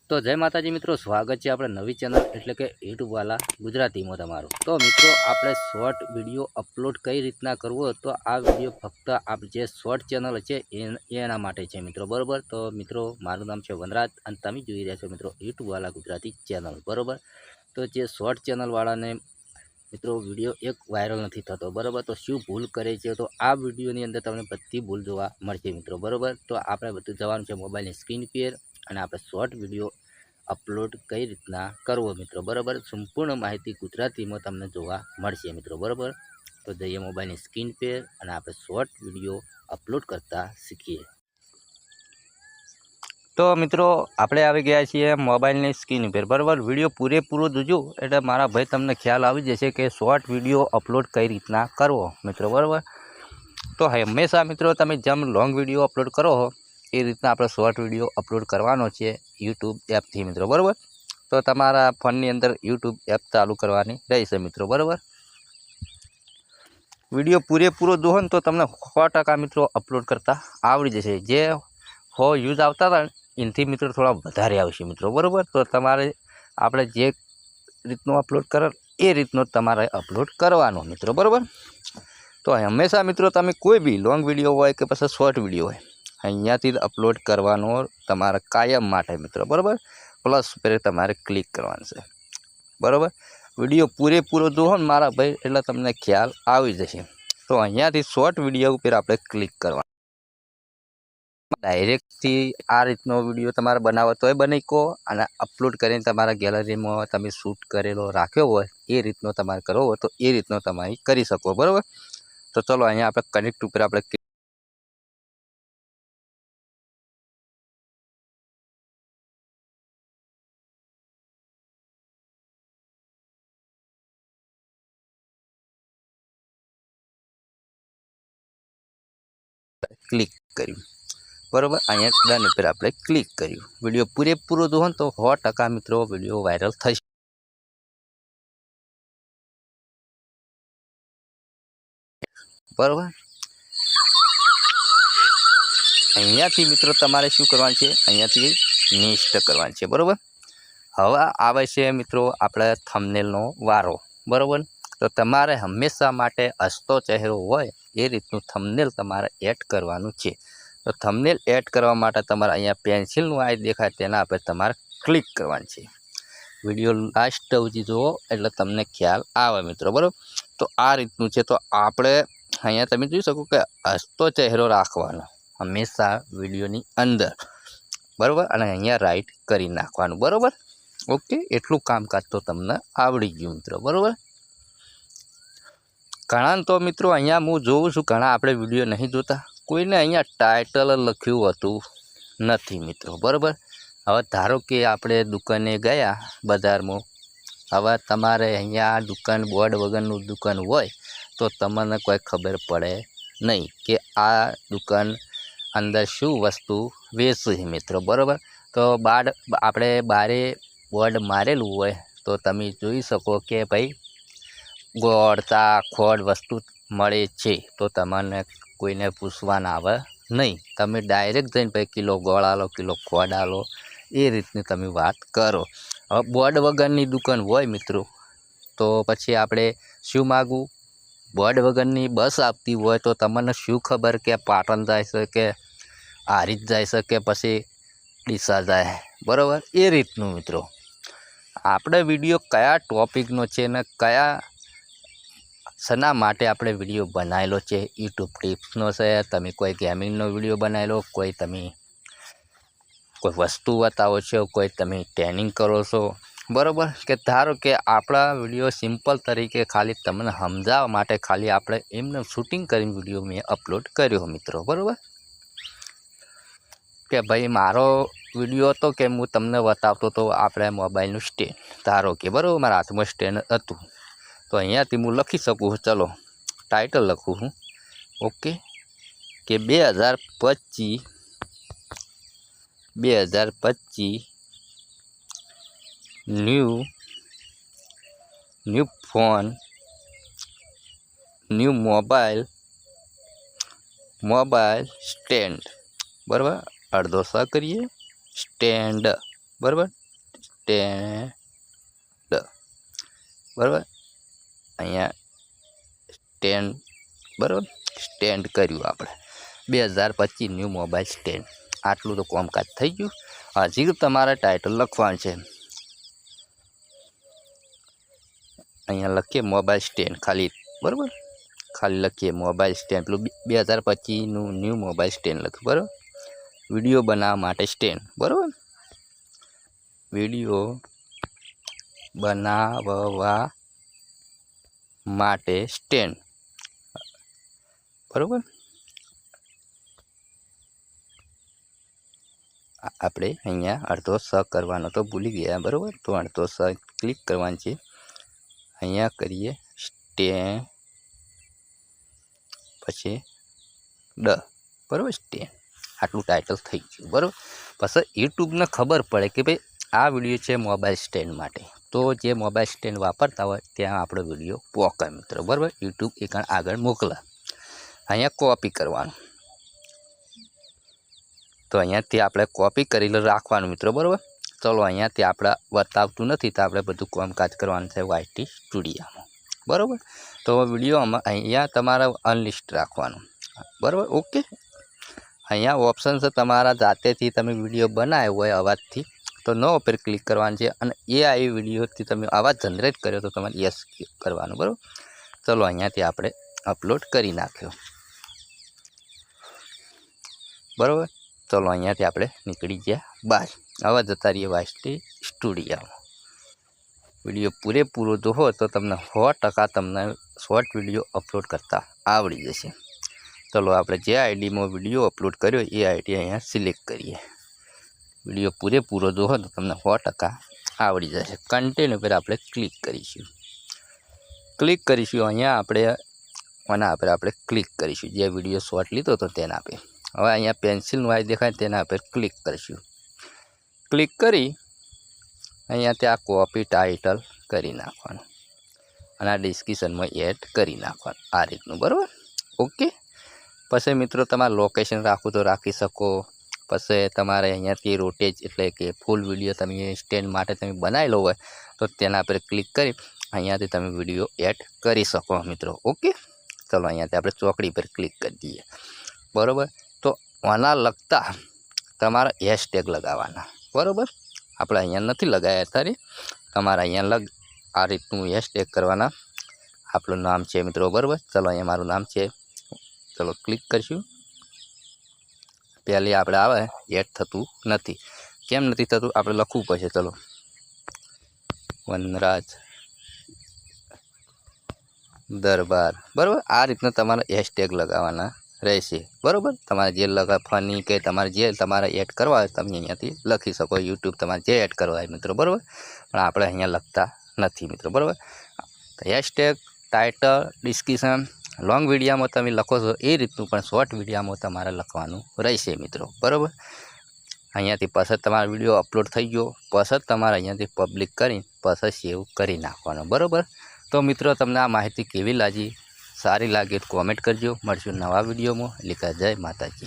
તો જય માતાજી મિત્રો, સ્વાગત છે આપણે નવી ચેનલ એટલે કે યુટ્યુબ વાલા ગુજરાતીમાં તમારું। તો મિત્રો આપણે શોર્ટ વિડીયો અપલોડ કઈ રીતના કરવો, તો આ વિડીયો ફક્ત આપ જે શોર્ટ ચેનલ છે એના માટે છે મિત્રો, બરોબર। તો મિત્રો મારું નામ છે વનરાજ અને તમે જોઈ રહ્યા છો મિત્રો યુટ્યુબ વાલા ગુજરાતી ચેનલ, બરોબર। તો જે શોર્ટ ચેનલ વાળાને મિત્રો વિડીયો એક વાયરલ નથી થતો, બરોબર। તો શું ભૂલ કરે છે, તો આ વિડીયોની અંદર તમને બધી ભૂલ જોવા મળશે મિત્રો, બરોબર। તો આપણે બધું જવાનું છે મોબાઈલની સ્ક્રીન પર અને આપણે શોર્ટ વિડીયો અપલોડ કઈ રીતના કરવો મિત્રો, બરાબર। સંપૂર્ણ માહિતી ગુજરાતીમાં તમને જોવા મળશે મિત્રો, બરાબર। તો જઈએ મોબાઈલની સ્ક્રીન પર અને આપણે શોર્ટ વિડીયો અપલોડ કરતા શીખીએ। તો મિત્રો આપણે આવી ગયા છીએ મોબાઈલની સ્ક્રીન પર, બરાબર। વિડીયો પૂરેપૂરો જોજો એટલે મારા ભાઈ તમને ખ્યાલ આવી જશે કે શોર્ટ વિડીયો અપલોડ કઈ રીતના કરવો મિત્રો, બરાબર। તો હંમેશા મિત્રો તમે જેમ લોંગ વિડીયો અપલોડ કરો એ રીતના આપણે શોર્ટ વિડીયો અપલોડ કરવાનો છે યુટ્યુબ એપથી મિત્રો, બરાબર। તો તમારા ફોનની અંદર યુટ્યુબ એપ ચાલુ કરવાની રહેશે મિત્રો, બરાબર। વિડીયો પૂરેપૂરો જોવો ને તો તમને 100% મિત્રો અપલોડ કરતાં આવડી જશે। જે 100 વ્યૂઝ આવતા હતા એનાથી મિત્રો થોડા વધારે આવશે મિત્રો, બરાબર। તો તમારે આપણે જે રીતનો અપલોડ કરે એ રીતનો તમારે અપલોડ કરવાનો મિત્રો, બરાબર। તો હંમેશા મિત્રો તમે કોઈ બી લોંગ વિડીયો હોય કે પછી શોર્ટ વિડીયો હોય અહીંયાથી જ અપલોડ કરવાનો તમારે કાયમ માટે મિત્રો, બરાબર। પ્લસ પર તમારે ક્લિક કરવાનું છે, બરાબર। વિડીયો પૂરેપૂરો જોવો ને મારા ભાઈ એટલે તમને ખ્યાલ આવી જશે। તો અહીંયાથી શોર્ટ વિડીયો ઉપર આપણે ક્લિક કરવાનું, ડાયરેક્ટથી આ રીતનો વિડીયો તમારે બનાવો તોય બની કહો અને અપલોડ કરીને તમારા ગેલેરીમાં તમે શૂટ કરેલો રાખ્યો હોય એ રીતનો તમારે કરવો હોય તો એ રીતનો તમે કરી શકો, બરાબર। તો ચલો અહીંયા આપણે કનેક્ટ ઉપર આપણે ક્લિક કર્યું, બરાબર। અહીંયા ડન ઉપર આપણે ક્લિક કર્યું। વિડીયો પૂરેપૂરો જોવો તો 100% મિત્રો વિડીયો વાયરલ થશે, બરાબર। અહીંયાથી મિત્રો તમારે શું કરવાનું છે, અહીંયાથી નેક્સ્ટ કરવાનું છે, બરાબર। હવે આવે છે મિત્રો આપણે થંબનેલનો વારો, બરાબર। તો તમારે હંમેશા માટે હસતો ચહેરો હોય એ રીતનું થંબનેલ તમારે એડ કરવાનું છે। તો થંબનેલ એડ કરવા માટે તમારે અહીંયા પેન્સિલનું આ દેખાય તેના પર તમારે ક્લિક કરવાનું છે। વિડીયો લાસ્ટ સુધી જુઓ એટલે તમને ખ્યાલ આવે મિત્રો, બરાબર। તો આ રીતનું છે। તો આપણે અહીંયા તમે જોઈ શકો કે હસતો ચહેરો રાખવાનો હંમેશા વિડીયોની અંદર, બરાબર। અને અહીંયા રાઈટ કરી નાખવાનું, બરાબર। ઓકે, એટલું કામકાજ તો તમને આવડી ગયું મિત્રો, બરાબર। ઘણા તો મિત્રો અહીંયા હું જોઉં છું ઘણા આપણે વિડીયો નહીં જોતા, કોઈને અહીંયા ટાઇટલ લખ્યું હોતું નથી મિત્રો, બરાબર। હવે ધારો કે આપણે દુકાને ગયા બજારમાં, હવે તમારે અહીંયા દુકાન બોર્ડ વગરનું દુકાન હોય તો તમને કોઈ ખબર પડે નહીં કે આ દુકાન અંદર શું વસ્તુ વેચે મિત્રો, બરાબર। તો આપણે બારે બોર્ડ મારેલું હોય તો તમે જોઈ શકો કે ભાઈ ગોળ ચા ખોળ વસ્તુ મળે છે, તો તમને કોઈને પૂછવાના આવે નહીં, તમે ડાયરેક્ટ જઈને ભાઈ કિલો ગોળ આલો કિલો ખોળ આલો એ રીતની તમે વાત કરો। હવે બોર્ડ વગરની દુકાન હોય મિત્રો તો પછી આપણે શું માગવું, બોર્ડ વગરની બસ આવતી હોય તો તમને શું ખબર કે પાટણ જાય છે કે હારીજ જાય છે કે પછી ડીસા જાય, બરાબર। એ રીતનું મિત્રો આપણે વિડીયો કયા ટોપિકનો છે ને કયા શેના માટે આપણે વિડીયો બનાવેલો છે, યુટ્યુબ ટિપ્સનો છે, તમે કોઈ ગેમિંગનો વિડીયો બનાવેલો, કોઈ તમે કોઈ વસ્તુ બતાવો છો, કોઈ તમે ટ્રેનિંગ કરો છો, બરાબર। કે ધારો કે આપણા વિડીયો સિમ્પલ તરીકે ખાલી તમને સમજાવવા માટે ખાલી આપણે એમને શૂટિંગ કરીને વિડીયો મેં અપલોડ કર્યો મિત્રો, બરાબર। કે ભાઈ મારો વિડીયો હતો કે હું તમને બતાવતો હતો આપણે મોબાઈલનું સ્ટેન્ડ, ધારો કે બરાબર મારા હાથમાં સ્ટેન્ડ હતું તો અહીંયાથી હું લખી શકું, ચલો ટાઇટલ લખું છું, ઓકે, કે 2025 new phone new mobile stand, બરાબર। અડધો સ કરીએ સ્ટેન્ડ, બરાબર। સ્ટેન્ડ, બરાબર. અહીંયા સ્ટેન્ડ, બરાબર, સ્ટેન્ડ કર્યું આપણે 2025 ન્યૂ મોબાઈલ સ્ટેન્ડ. આટલું તો કામકાજ થઈ ગયું. હજી તમારે ટાઇટલ લખવાનું છે. અહીંયા લખીએ મોબાઈલ સ્ટેન્ડ ખાલી, બરાબર, ખાલી લખીએ મોબાઈલ સ્ટેન્ડ. પેલું 2025નું ન્યૂ મોબાઈલ સ્ટેન્ડ લખ્યું, બરાબર. વિડીયો બનાવવા માટે સ્ટેન્ડ, બરાબર, વિડીયો બનાવવા માટે સ્ટેન્ડ, બરાબર. આપણે અહીંયા અડધો સ કરવાનો તો ભૂલી ગયા, બરાબર. તો અડધો સ ક્લિક કરવાનું છે. અહીંયા કરીએ સ્ટેન્ડ, પછી બરાબર, સ્ટેન્ડ. આટલું ટાઇટલ થઈ ગયું, બરાબર. પછી યુટ્યુબને ખબર પડે કે ભાઈ આ વિડીયો છે મોબાઈલ સ્ટેન્ડ માટે, તો જે મોબાઈલ સ્ટેન્ડ વાપરતા હોય ત્યાં આપણો વિડીયો પોકે મિત્રો, બરાબર. યુટ્યુબ એક આગળ મોકલે. અહીંયા કોપી કરવાનું, તો અહીંયાથી આપણે કોપી કરી રાખવાનું મિત્રો, બરાબર. ચલો, અહીંયાથી આપણે બતાવતું નથી તો આપણે બધું કામકાજ કરવાનું છે YT સ્ટુડિયોમાં, બરાબર. તો વિડીયોમાં અહીંયા તમારે અનલિસ્ટ રાખવાનું, બરાબર, ઓકે. અહીંયા ઓપ્શન છે તમારા જાતેથી તમે વિડીયો બનાવ્યો હોય અવાજથી તો નો ઉપર ક્લિક કરવાનું છે, અને AI વિડીયોથી તમે અવાજ જનરેટ કર્યો તો તમારે યસ કરવાનું, બરાબર. ચલો, અહીંયાથી આપણે અપલોડ કરી નાખ્યો, બરાબર. ચલો, અહીંયાથી આપણે નીકળી ગયા બહાર. હવે જતા રહીએ YT સ્ટુડિયોમાં. વિડીયો પૂરેપૂરો જોવો તો તમને 100% તમને શોર્ટ વિડીયો અપલોડ કરતા આવડી જશે. ચલો, આપણે જે આઈડીમાં વિડીયો અપલોડ કર્યો એ આઈડી અહીંયા સિલેક્ટ કરીએ. વિડીયો પૂરેપૂરો જોવો તો તમને 100% આવડી જશે. કન્ટેન્ટ ઉપર આપણે ક્લિક કરીશું. અહીંયા આપણે ક્લિક કરીશું. જે વિડીયો શોર્ટ લીધો હતો તેના આપે. હવે અહીંયા પેન્સિલનું આઈ દેખાય તેના ઉપર ક્લિક કરીશું. ક્લિક કરી અહીંયા ત્યાં કોપી ટાઇટલ કરી નાખવાનું અને આ ડિસ્ક્રિપ્શનમાં એડ કરી નાખવાનું, આ રીતનું, બરાબર, ઓકે. પછી મિત્રો તમારે લોકેશન રાખવું તો રાખી શકો. પછી તમારે અહીંયાથી રોટેજ એટલે કે ફૂલ વિડીયો તમે સ્ટેન્ડ માટે તમે બનાવેલો હોય તો તેના પર ક્લિક કરી અહીંયાથી તમે વિડીયો એડ કરી શકો મિત્રો, ઓકે. ચલો, અહીંયાથી આપણે ચોકડી પર ક્લિક કરી દઈએ, બરાબર. તો આના લગતા તમારે હેશટેગ લગાવવાના, બરાબર. આપણે અહીંયા નથી લગાવ્યા અત્યારે. તમારે અહીંયા આ રીતનું હેશટેગ કરવાના. આપણું નામ છે મિત્રો, બરાબર. ચલો, અહીંયા મારું નામ છે. ચલો, ક્લિક કરીશું. પહેલી આપણે આવે એડ થતું નથી. કેમ નથી થતું? આપણે લખવું પડશે. ચલો, વનરાજ દરબાર, બરાબર. આ રીતના તમારે હેશટેગ લગાવવાના રહેશે, બરાબર. તમારે જે ફની કે તમારે એડ કરવા હોય તમે અહીંયાથી લખી શકો. યુટ્યુબ તમારે જે એડ કરવા હોય મિત્રો, બરાબર. પણ આપણે અહીંયા લખતા નથી મિત્રો, બરાબર. હેશટેગ, ટાઇટલ, ડિસ્ક્રિપ્શન લોંગ વિડીયોમાં તમે લખો છો એ રીતનું પણ શોર્ટ વિડીયોમાં તમારે લખવાનું રહેશે મિત્રો, બરાબર. અહીંયાથી પછી તમારો વિડીયો અપલોડ થઈ ગયો પછી તમારે અહીંયાથી પબ્લિક કરી પછી સેવ કરી નાખવાનો, બરાબર. તો મિત્રો, તમને આ માહિતી કેવી લાગી? સારી લાગે તો કોમેન્ટ કરજો. મળશું નવા વિડીયોમાં. જય માતાજી.